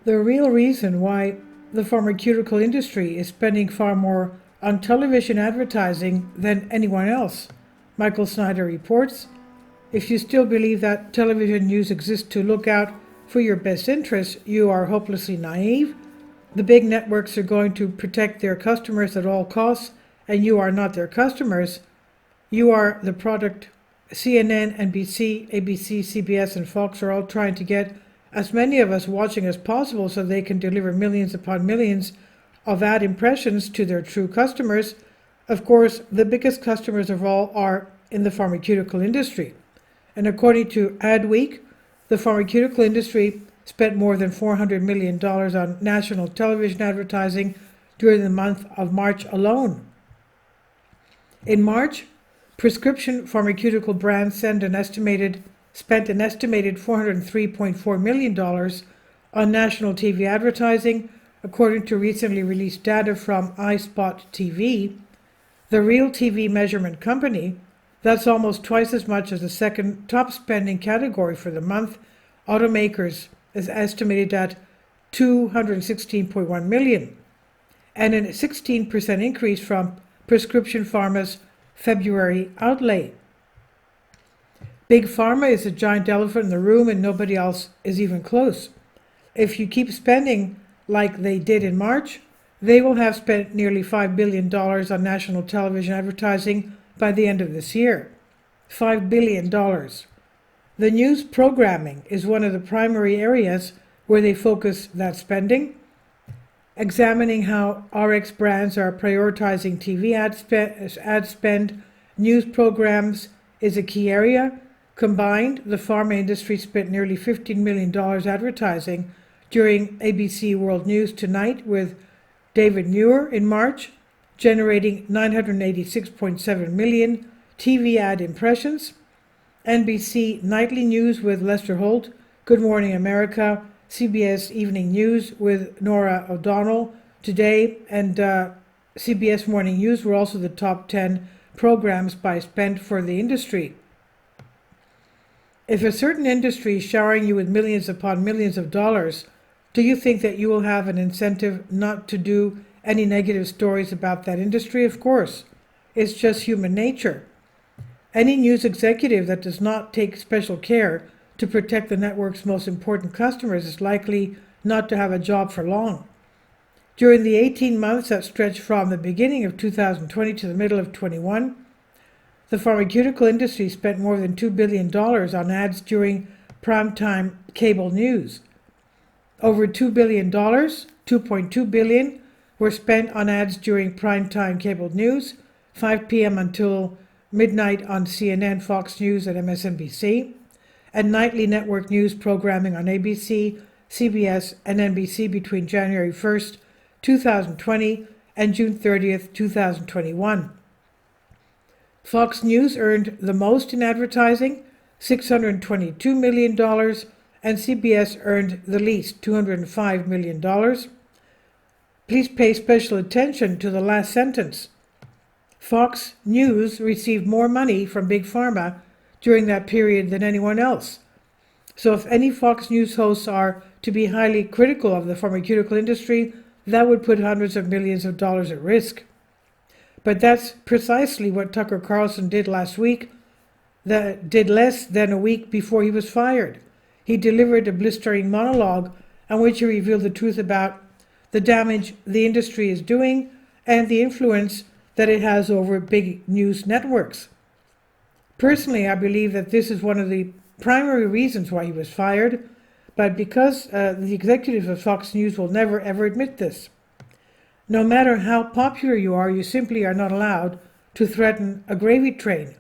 The real reason why the pharmaceutical industry is spending far more on television advertising than anyone else, Michael Snyder reports. If you still believe that television news exists to look out for your best interests, you are hopelessly naive. The big networks are going to protect their customers at all costs, and you are not their customers. You are the product. CNN, NBC, ABC, CBS, and Fox are all trying to get as many of us watching as possible so they can deliver millions upon millions of ad impressions to their true customers. Of course, the biggest customers of all are in the pharmaceutical industry. And according to Adweek, the pharmaceutical industry spent more than $400 million on national television advertising during the month of March alone. In March, prescription pharmaceutical brands spent an estimated $403.4 million on national TV advertising, according to recently released data from iSpot TV, the Real TV measurement company. That's almost twice as much as the second top spending category for the month. Automakers is estimated at $216.1 million, and a 16% increase from prescription pharma's February outlay. Big Pharma is a giant elephant in the room and nobody else is even close. If you keep spending like they did in March, they will have spent nearly $5 billion on national television advertising by the end of this year. $5 billion. The news programming is one of the primary areas where they focus that spending. Examining how RX brands are prioritizing TV ad spend, news programs is a key area. Combined, the pharma industry spent nearly $15 million advertising during ABC World News Tonight with David Muir in March, generating 986.7 million TV ad impressions. NBC Nightly News with Lester Holt, Good Morning America, CBS Evening News with Nora O'Donnell Today, and CBS Morning News were also the top 10 programs by spend for the industry. If a certain industry is showering you with millions upon millions of dollars, do you think that you will have an incentive not to do any negative stories about that industry? Of course. It's just human nature. Any news executive that does not take special care to protect the network's most important customers is likely not to have a job for long. During the 18 months that stretch from the beginning of 2020 to the middle of 21, the pharmaceutical industry spent more than $2 billion on ads during primetime cable news. Over $2 billion, $2.2 billion, were spent on ads during primetime cable news, 5 p.m. until midnight on CNN, Fox News, and MSNBC, and nightly network news programming on ABC, CBS, and NBC between January 1st, 2020 and June 30th, 2021. Fox News earned the most in advertising, $622 million, and CBS earned the least, $205 million. Please pay special attention to the last sentence. Fox News received more money from Big Pharma during that period than anyone else. So if any Fox News hosts are to be highly critical of the pharmaceutical industry, that would put hundreds of millions of dollars at risk. But that's precisely what Tucker Carlson did last week, did less than a week before he was fired. He delivered a blistering monologue in which he revealed the truth about the damage the industry is doing and the influence that it has over big news networks. Personally, I believe that this is one of the primary reasons why he was fired, but because the executives of Fox News will never ever admit this. No matter how popular you are, you simply are not allowed to threaten a gravy train.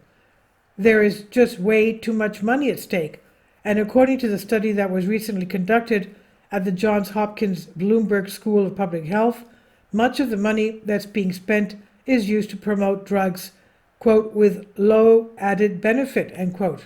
There is just way too much money at stake, and according to the study that was recently conducted at the Johns Hopkins Bloomberg School of Public Health, much of the money that's being spent is used to promote drugs, quote, with low added benefit, end quote.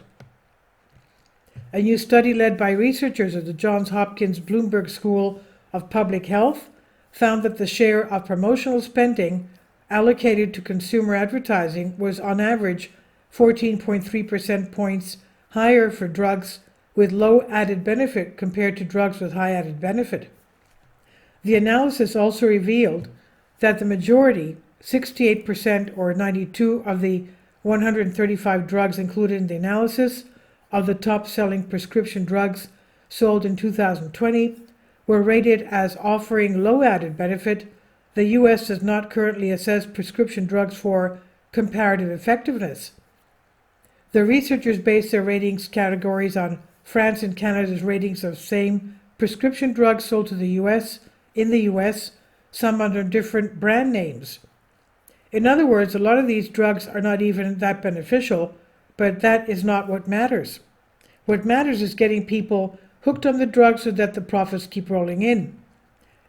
A new study led by researchers at the Johns Hopkins Bloomberg School of Public Health found that the share of promotional spending allocated to consumer advertising was on average 14.3% points higher for drugs with low added benefit compared to drugs with high added benefit. The analysis also revealed that the majority, 68% or 92 of the 135 drugs included in the analysis of the top-selling prescription drugs sold in 2020 were rated as offering low added benefit. The U.S. does not currently assess prescription drugs for comparative effectiveness. The researchers based their ratings categories on France and Canada's ratings of same prescription drugs sold to the U.S. in the U.S., some under different brand names. In other words, a lot of these drugs are not even that beneficial, but that is not what matters. What matters is getting people hooked on the drug so that the profits keep rolling in.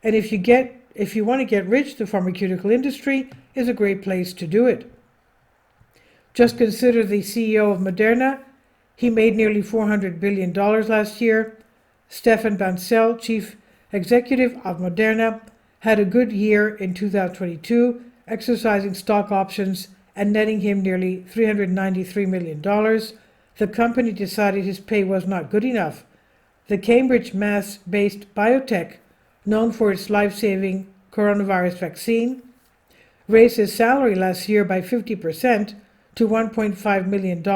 And if you want to get rich, the pharmaceutical industry is a great place to do it. Just consider the CEO of Moderna. He made nearly $400 billion last year. Stefan Bancel, chief executive of Moderna, had a good year in 2022, exercising stock options and netting him nearly $393 million. The company decided his pay was not good enough. The Cambridge, Mass-based biotech, known for its life-saving coronavirus vaccine, raised his salary last year by 50% to $1.5 million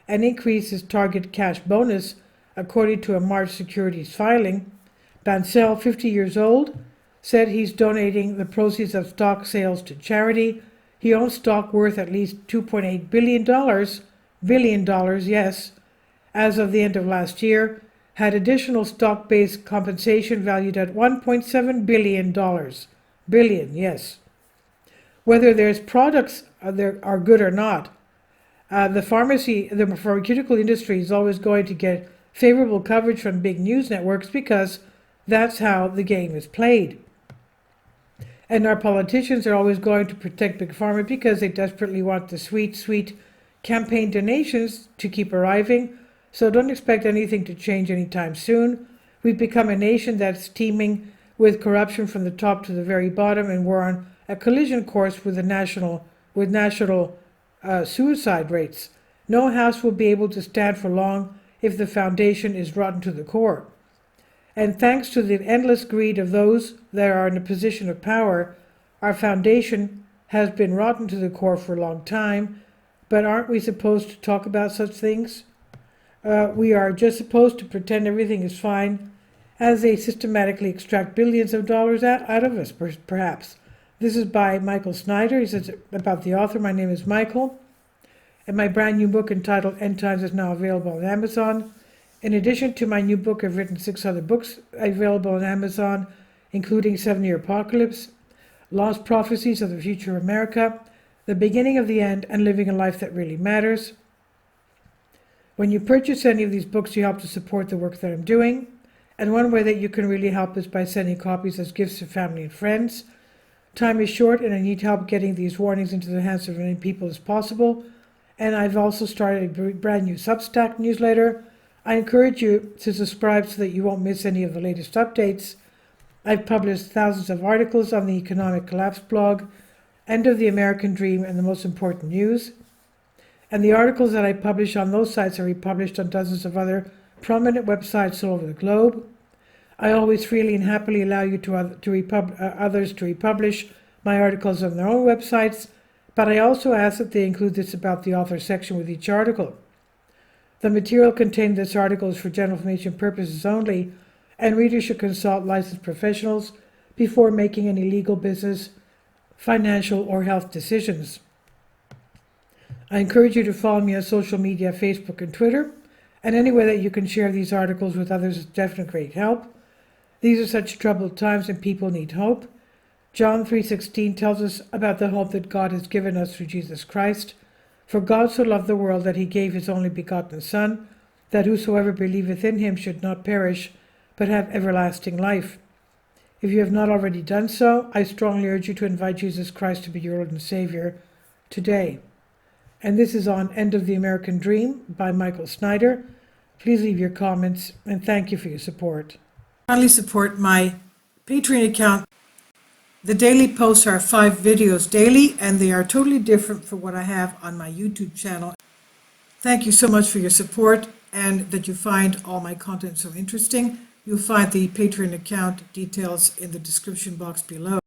and increased his target cash bonus, according to a March securities filing. Bancel, 50 years old, said he's donating the proceeds of stock sales to charity. He owns stock worth at least $2.8 billion, yes, as of the end of last year, had additional stock-based compensation valued at $1.7 billion, yes. Whether there's products are good or not, the pharmaceutical industry is always going to get favorable coverage from big news networks because that's how the game is played. And our politicians are always going to protect Big Pharma because they desperately want the sweet, sweet campaign donations to keep arriving. So don't expect anything to change anytime soon. We've become a nation that's teeming with corruption from the top to the very bottom, and we're on a collision course with national suicide rates. No house will be able to stand for long if the foundation is rotten to the core. And thanks to the endless greed of those that are in a position of power, our foundation has been rotten to the core for a long time. But aren't we supposed to talk about such things? We are just supposed to pretend everything is fine as they systematically extract billions of dollars out of us, perhaps. This is by Michael Snyder. He says about the author, my name is Michael, and my brand new book entitled End Times is now available on Amazon. In addition to my new book, I've written 6 other books available on Amazon, including 7-Year Apocalypse, Lost Prophecies of the Future of America, The Beginning of the End, and Living a Life That Really Matters. When you purchase any of these books, you help to support the work that I'm doing. And one way that you can really help is by sending copies as gifts to family and friends. Time is short, and I need help getting these warnings into the hands of as many people as possible. And I've also started a brand new Substack newsletter. I encourage you to subscribe so that you won't miss any of the latest updates. I've published thousands of articles on the Economic Collapse blog, End of the American Dream, and the Most Important News. And the articles that I publish on those sites are republished on dozens of other prominent websites all over the globe. I always freely and happily allow you others to republish my articles on their own websites, but I also ask that they include this about the author section with each article. The material contained in this article is for general information purposes only, and readers should consult licensed professionals before making any legal, business, financial, or health decisions. I encourage you to follow me on social media, Facebook and Twitter, and any way that you can share these articles with others is definitely great help. These are such troubled times and people need hope. John 3:16 tells us about the hope that God has given us through Jesus Christ. For God so loved the world that he gave his only begotten Son, that whosoever believeth in him should not perish, but have everlasting life. If you have not already done so, I strongly urge you to invite Jesus Christ to be your Lord and Savior today. And this is on End of the American Dream by Michael Snyder. Please leave your comments, and thank you for your support. Kindly support my Patreon account. The daily posts are 5 videos daily, and they are totally different from what I have on my YouTube channel. Thank you so much for your support and that you find all my content so interesting. You'll find the Patreon account details in the description box below.